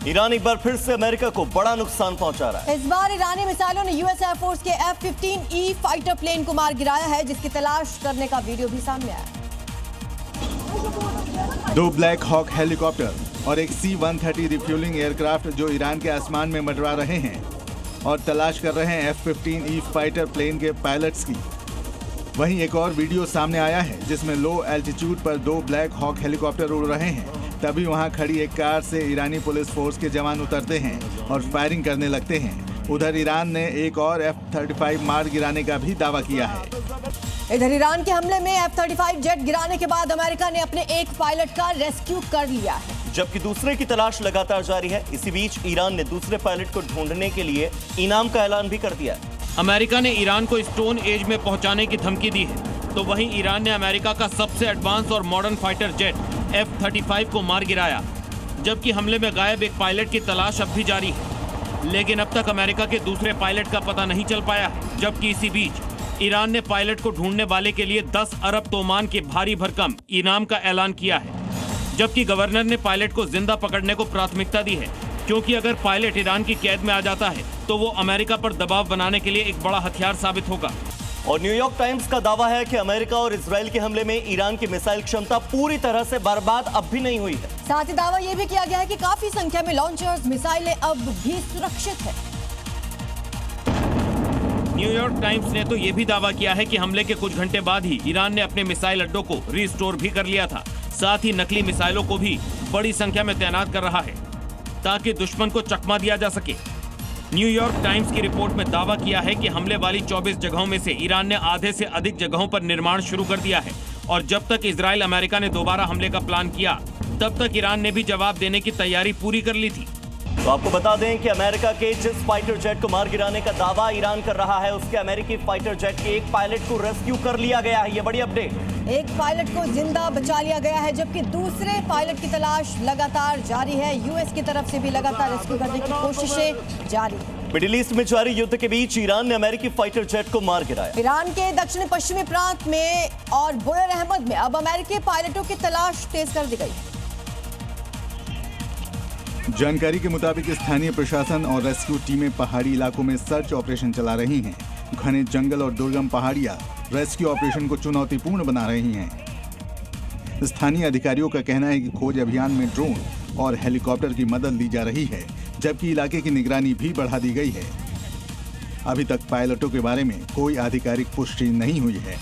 Iran एक बार फिर से अमेरिका को बड़ा नुकसान पहुंचा रहा है। इस बार ईरानी मिसाइलों ने यूएस एयरफोर्स के F-15E फाइटर प्लेन को मार गिराया है, जिसकी तलाश करने का वीडियो भी सामने आया। 2 ब्लैक हॉक हेलीकॉप्टर और एक C-130 रिफ्यूलिंग एयरक्राफ्ट जो ईरान के आसमान में मंडरा रहे हैं और तलाश कर रहे हैं F-15E फाइटर प्लेन के पायलट्स की। वहीं एक और वीडियो सामने आया है जिसमें लो एल्टीट्यूड पर 2 ब्लैक हॉक हेलीकॉप्टर उड़ रहे हैं। तभी वहां खड़ी एक कार से ईरानी पुलिस फोर्स के जवान उतरते हैं और फायरिंग करने लगते हैं। उधर ईरान ने एक और F-35 मार गिराने का भी दावा किया है। इधर ईरान के हमले में F-35 जेट गिराने के बाद अमेरिका ने अपने एक पायलट का रेस्क्यू कर लिया है, जबकि दूसरे की तलाश लगातार जारी है। इसी बीच ईरान ने दूसरे पायलट को ढूंढने के लिए इनाम का ऐलान भी कर दिया है। अमेरिका ने ईरान को स्टोन एज में पहुंचाने की धमकी दी है, तो वहीं ईरान ने अमेरिका का सबसे एडवांस और मॉडर्न फाइटर जेट F-35 को मार गिराया, जबकि हमले में गायब एक पायलट की तलाश अब भी जारी है। लेकिन अब तक अमेरिका के दूसरे पायलट का पता नहीं चल पाया है। जबकि इसी बीच ईरान ने पायलट को ढूंढने वाले के लिए 10 अरब तोमान के भारी भरकम इनाम का ऐलान किया है, जबकि गवर्नर ने पायलट को जिंदा पकड़ने को प्राथमिकता दी है, क्योंकि अगर पायलट ईरान की कैद में आ जाता है तो वो अमेरिका पर दबाव बनाने के लिए एक बड़ा हथियार साबित होगा। और न्यूयॉर्क टाइम्स का दावा है कि अमेरिका और इजराइल के हमले में ईरान की मिसाइल क्षमता पूरी तरह से बर्बाद अब भी नहीं हुई है। साथ ही दावा यह भी किया गया है कि काफी संख्या में लॉन्चर्स मिसाइलें अब भी सुरक्षित है। न्यूयॉर्क टाइम्स ने तो ये भी दावा किया है कि हमले के कुछ घंटे बाद ही ईरान ने अपने मिसाइल अड्डों को रिस्टोर भी कर लिया था। साथ ही नकली मिसाइलों को भी बड़ी संख्या में तैनात कर रहा है ताकि दुश्मन को चकमा दिया जा सके। न्यूयॉर्क टाइम्स की रिपोर्ट में दावा किया है कि हमले वाली 24 जगहों में से ईरान ने आधे से अधिक जगहों पर निर्माण शुरू कर दिया है, और जब तक इजराइल अमेरिका ने दोबारा हमले का प्लान किया तब तक ईरान ने भी जवाब देने की तैयारी पूरी कर ली थी। तो आपको बता दें कि अमेरिका के जिस फाइटर जेट को मार गिराने का दावा ईरान कर रहा है, उसके अमेरिकी फाइटर जेट के एक पायलट को रेस्क्यू कर लिया गया है। ये बड़ी अपडेट। एक पायलट को जिंदा बचा लिया गया है, जबकि दूसरे पायलट की तलाश लगातार जारी है। यूएस की तरफ से भी लगातार रेस्क्यू करने की कोशिशें जारी है। मिडिल ईस्ट में जारी युद्ध के बीच ईरान ने अमेरिकी फाइटर जेट को मार गिराया। ईरान के दक्षिण पश्चिमी प्रांत में और बुयर अहमद में अब अमेरिकी पायलटों की तलाश तेज कर दी गई है। जानकारी के मुताबिक स्थानीय प्रशासन और रेस्क्यू टीमें पहाड़ी इलाकों में सर्च ऑपरेशन चला रही हैं। घने जंगल और दुर्गम पहाड़ियां रेस्क्यू ऑपरेशन को चुनौतीपूर्ण बना रही हैं। स्थानीय अधिकारियों का कहना है कि खोज अभियान में ड्रोन और हेलीकॉप्टर की मदद ली जा रही है, जबकि इलाके की निगरानी भी बढ़ा दी गई है। अभी तक पायलटों के बारे में कोई आधिकारिक पुष्टि नहीं हुई है।